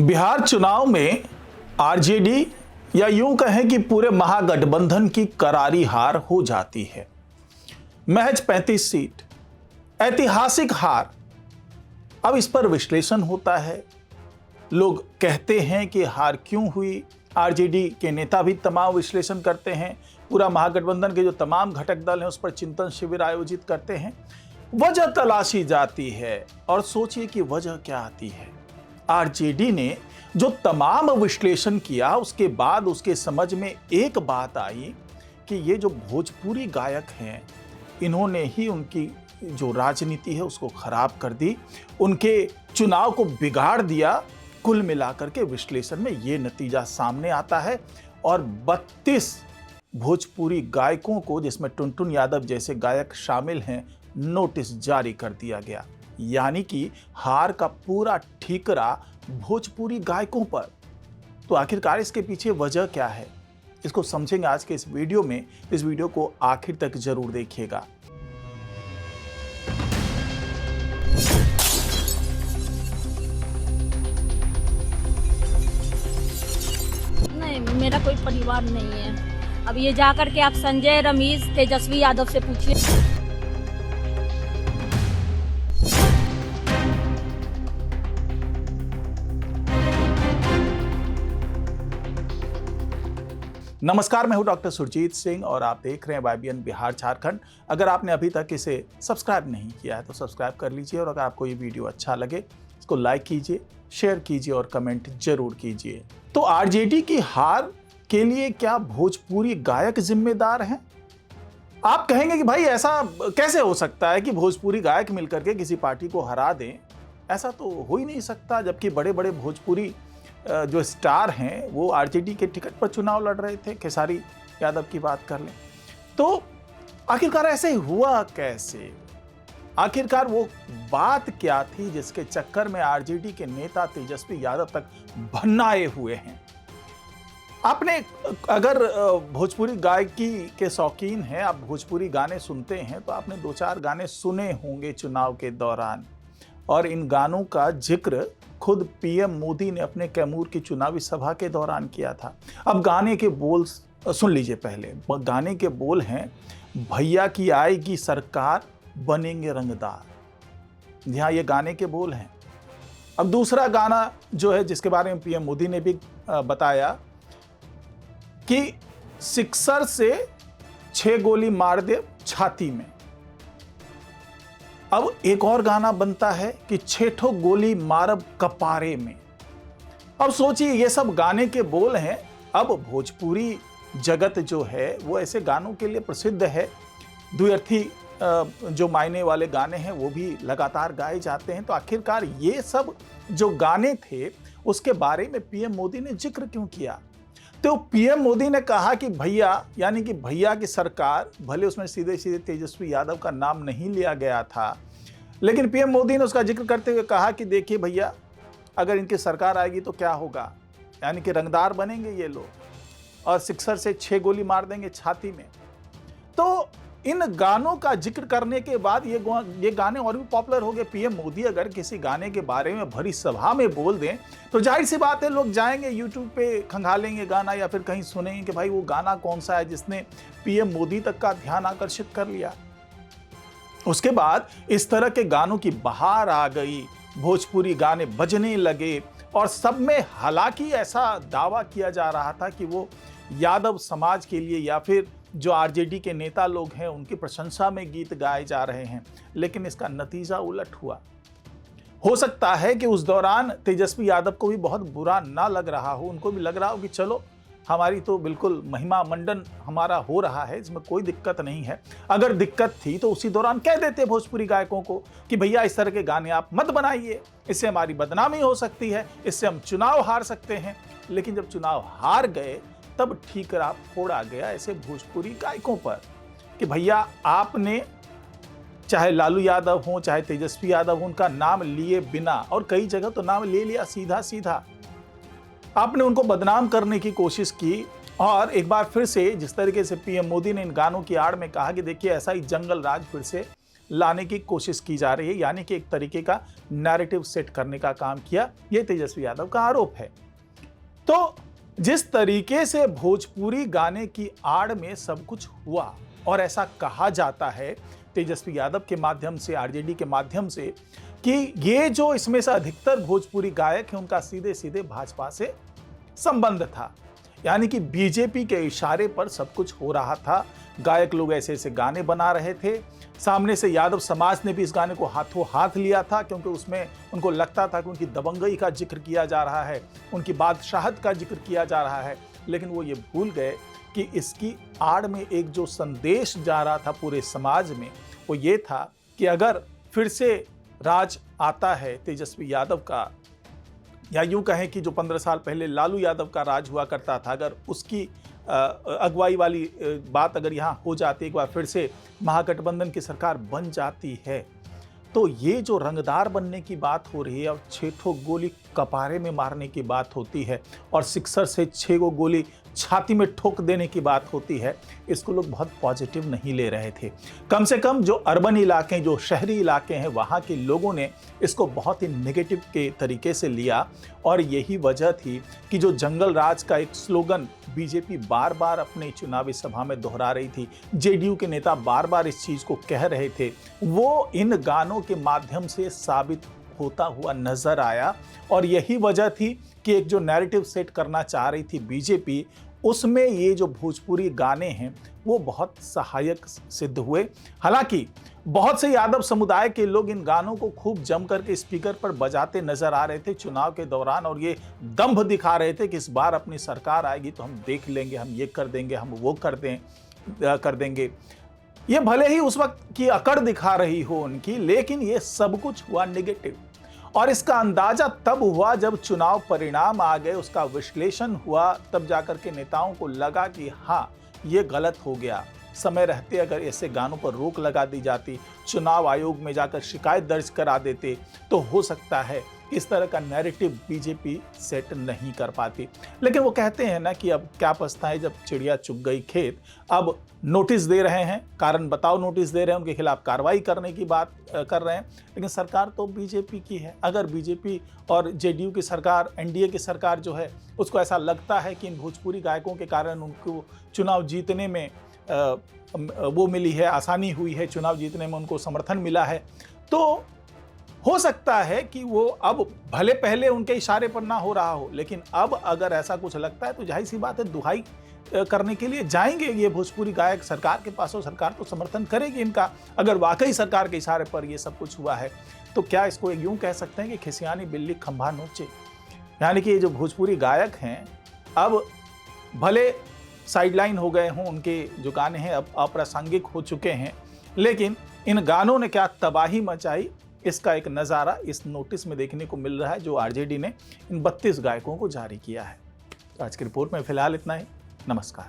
बिहार चुनाव में आरजेडी या यूं कहें कि पूरे महागठबंधन की करारी हार हो जाती है। महज 35 सीट, ऐतिहासिक हार। अब इस पर विश्लेषण होता है। लोग कहते हैं कि हार क्यों हुई। आरजेडी के नेता भी तमाम विश्लेषण करते हैं। पूरा महागठबंधन के जो तमाम घटक दल हैं उस पर चिंतन शिविर आयोजित करते हैं। वजह तलाशी जाती है और सोचिए कि वजह क्या आती है। आरजेडी ने जो तमाम विश्लेषण किया उसके बाद उसके समझ में एक बात आई कि ये जो भोजपुरी गायक हैं इन्होंने ही उनकी जो राजनीति है उसको खराब कर दी, उनके चुनाव को बिगाड़ दिया। कुल मिलाकर के विश्लेषण में ये नतीजा सामने आता है और 32 भोजपुरी गायकों को, जिसमें टुनटुन यादव जैसे गायक शामिल हैं, नोटिस जारी कर दिया गया। यानी कि हार का पूरा ठीकरा भोजपुरी गायकों पर। तो आखिरकार इसके पीछे वजह क्या है, इसको समझेंगे आज के इस वीडियो में। इस वीडियो को आखिर तक जरूर देखिएगा। नहीं, मेरा कोई परिवार नहीं है। अब ये जाकर के आप संजय, रमेश, तेजस्वी यादव से पूछिए। नमस्कार, मैं हूं डॉक्टर सुरजीत सिंह और आप देख रहे हैं वाईबीएन बिहार झारखंड। अगर आपने अभी तक इसे सब्सक्राइब नहीं किया है तो सब्सक्राइब कर लीजिए और अगर आपको ये वीडियो अच्छा लगे इसको लाइक कीजिए, शेयर कीजिए और कमेंट जरूर कीजिए। तो आरजेडी की हार के लिए क्या भोजपुरी गायक जिम्मेदार हैं? आप कहेंगे कि भाई ऐसा कैसे हो सकता है कि भोजपुरी गायक मिलकर के किसी पार्टी को हरा दें? ऐसा तो हो ही नहीं सकता, जबकि बड़े बड़े भोजपुरी जो स्टार हैं वो आरजेडी के टिकट पर चुनाव लड़ रहे थे। खेसारी यादव की बात कर लें तो आखिरकार ऐसे हुआ कैसे? आखिरकार वो बात क्या थी जिसके चक्कर में आरजेडी के नेता तेजस्वी यादव तक भन्नाए हुए हैं? आपने अगर भोजपुरी गायकी के शौकीन हैं, आप भोजपुरी गाने सुनते हैं तो आपने 2-4 गाने सुने होंगे चुनाव के दौरान, और इन गानों का जिक्र खुद पीएम मोदी ने अपने कैमूर की चुनावी सभा के दौरान किया था। अब गाने के बोल सुन लीजिए। पहले गाने के बोल हैं, भैया की आएगी सरकार बनेंगे रंगदार। जी हाँ, ये गाने के बोल हैं। अब दूसरा गाना जो है जिसके बारे में पीएम मोदी ने भी बताया कि सिक्सर से 6 गोली मार दे छाती में। अब एक और गाना बनता है कि 6 ठो गोली मारब कपारे में। अब सोचिए, ये सब गाने के बोल हैं। अब भोजपुरी जगत जो है वो ऐसे गानों के लिए प्रसिद्ध है। द्व्यर्थी जो मायने वाले गाने हैं वो भी लगातार गाए जाते हैं। तो आखिरकार ये सब जो गाने थे उसके बारे में पीएम मोदी ने जिक्र क्यों किया? तो पीएम मोदी ने कहा कि भैया, यानी कि भैया की सरकार, भले उसमें सीधे सीधे तेजस्वी यादव का नाम नहीं लिया गया था, लेकिन पीएम मोदी ने उसका जिक्र करते हुए कहा कि देखिए भैया, अगर इनकी सरकार आएगी तो क्या होगा, यानी कि रंगदार बनेंगे ये लोग और सिक्सर से 6 गोली मार देंगे छाती में। तो इन गानों का जिक्र करने के बाद ये गाने और भी पॉपुलर हो गए। पीएम मोदी अगर किसी गाने के बारे में भरी सभा में बोल दें तो जाहिर सी बात है लोग जाएंगे यूट्यूब पे, खंगालेंगे गाना या फिर कहीं सुनेंगे कि भाई वो गाना कौन सा है जिसने पीएम मोदी तक का ध्यान आकर्षित कर लिया। उसके बाद इस तरह के गानों की बहार आ गई, भोजपुरी गाने बजने लगे और सब में हालांकि ऐसा दावा किया जा रहा था कि वो यादव समाज के लिए या फिर जो आरजेडी के नेता लोग हैं उनकी प्रशंसा में गीत गाए जा रहे हैं, लेकिन इसका नतीजा उलट हुआ। हो सकता है कि उस दौरान तेजस्वी यादव को भी बहुत बुरा ना लग रहा हो, उनको भी लग रहा हो कि चलो हमारी तो बिल्कुल महिमा मंडन हमारा हो रहा है, इसमें कोई दिक्कत नहीं है। अगर दिक्कत थी तो उसी दौरान कह देते भोजपुरी गायकों को कि भैया इस तरह के गाने आप मत बनाइए, इससे हमारी बदनामी हो सकती है, इससे हम चुनाव हार सकते हैं। लेकिन जब चुनाव हार गए तब ठीकरा फोड़ा गया ऐसे भोजपुरी गायकों पर कि भैया आपने, चाहे लालू यादव हो चाहे तेजस्वी यादव हो, उनका नाम लिए बिना, और कई जगह तो नाम ले लिया सीधा सीधा, आपने उनको बदनाम करने की कोशिश की। और एक बार फिर से जिस तरीके से पीएम मोदी ने इन गानों की आड़ में कहा कि देखिए ऐसा ही जंगल राज फिर से लाने की कोशिश की जा रही है, यानी कि एक तरीके का नैरेटिव सेट करने का काम किया, ये तेजस्वी यादव का आरोप है। तो जिस तरीके से भोजपुरी गाने की आड़ में सब कुछ हुआ और ऐसा कहा जाता है तेजस्वी यादव के माध्यम से, आरजेडी के माध्यम से, कि ये जो इसमें से अधिकतर भोजपुरी गायक हैं उनका सीधे सीधे भाजपा से संबंध था, यानी कि बीजेपी के इशारे पर सब कुछ हो रहा था। गायक लोग ऐसे ऐसे गाने बना रहे थे, सामने से यादव समाज ने भी इस गाने को हाथों हाथ लिया था, क्योंकि उसमें उनको लगता था कि उनकी दबंगई का जिक्र किया जा रहा है, उनकी बादशाहत का जिक्र किया जा रहा है। लेकिन वो ये भूल गए कि इसकी आड़ में एक जो संदेश जा रहा था पूरे समाज में, वो ये था कि अगर फिर से राज आता है तेजस्वी यादव का, या यूं कहें कि जो 15 साल पहले लालू यादव का राज हुआ करता था, अगर उसकी अगुवाई वाली बात अगर यहाँ हो जाती, एक बार फिर से महागठबंधन की सरकार बन जाती है, तो ये जो रंगदार बनने की बात हो रही है और 6 ठो गोली कपारे में मारने की बात होती है और सिक्सर से 6 गो गोली छाती में ठोक देने की बात होती है, इसको लोग बहुत पॉजिटिव नहीं ले रहे थे। कम से कम जो अर्बन इलाके, जो शहरी इलाके हैं, वहाँ के लोगों ने इसको बहुत ही नेगेटिव के तरीके से लिया। और यही वजह थी कि जो जंगल राज का एक स्लोगन बीजेपी बार बार अपने चुनावी सभा में दोहरा रही थी, जेडीयू के नेता बार बार इस चीज़ को कह रहे थे, वो इन गानों के माध्यम से साबित होता हुआ नजर आया। और यही वजह थी कि एक जो नैरेटिव सेट करना चाह रही थी बीजेपी, उसमें ये जो भोजपुरी गाने हैं वो बहुत सहायक सिद्ध हुए। हालांकि बहुत से यादव समुदाय के लोग इन गानों को खूब जम करके स्पीकर पर बजाते नजर आ रहे थे चुनाव के दौरान, और ये दंभ दिखा रहे थे कि इस बार अपनी सरकार आएगी तो हम देख लेंगे, हम ये कर देंगे, हम वो कर देंगे। ये भले ही उस वक्त की अकड़ दिखा रही हो उनकी, लेकिन ये सब कुछ हुआ नेगेटिव। और इसका अंदाजा तब हुआ जब चुनाव परिणाम आ गए, उसका विश्लेषण हुआ, तब जाकर के नेताओं को लगा कि हाँ, ये गलत हो गया। समय रहते अगर ऐसे गानों पर रोक लगा दी जाती, चुनाव आयोग में जाकर शिकायत दर्ज करा देते, तो हो सकता है इस तरह का नैरेटिव बीजेपी सेट नहीं कर पाती। लेकिन वो कहते हैं ना कि अब क्या पछताएं जब चिड़िया चुग गई खेत। अब नोटिस दे रहे हैं, कारण बताओ नोटिस दे रहे हैं, उनके खिलाफ कार्रवाई करने की बात कर रहे हैं, लेकिन सरकार तो बीजेपी की है। अगर बीजेपी और जेडीयू की सरकार, एनडीए की सरकार जो है, उसको ऐसा लगता है कि इन भोजपुरी गायकों के कारण उनको चुनाव जीतने में वो मिली है, आसानी हुई है, चुनाव जीतने में उनको समर्थन मिला है, तो हो सकता है कि वो अब भले पहले उनके इशारे पर ना हो रहा हो, लेकिन अब अगर ऐसा कुछ लगता है तो जाहिर सी बात है दुहाई करने के लिए जाएंगे ये भोजपुरी गायक सरकार के पास, और सरकार तो समर्थन करेगी इनका। अगर वाकई सरकार के इशारे पर ये सब कुछ हुआ है, तो क्या इसको यूं कह सकते हैं कि खिसियानी बिल्ली खंभा नोचे, यानी कि ये जो भोजपुरी गायक हैं अब भले साइडलाइन हो गए हों, उनके जो गाने हैं अब अप्रासंगिक हो चुके हैं, लेकिन इन गानों ने क्या तबाही मचाई, इसका एक नज़ारा इस नोटिस में देखने को मिल रहा है जो आरजेडी ने इन 32 गायकों को जारी किया है। तो आज की रिपोर्ट में फिलहाल इतना ही। नमस्कार।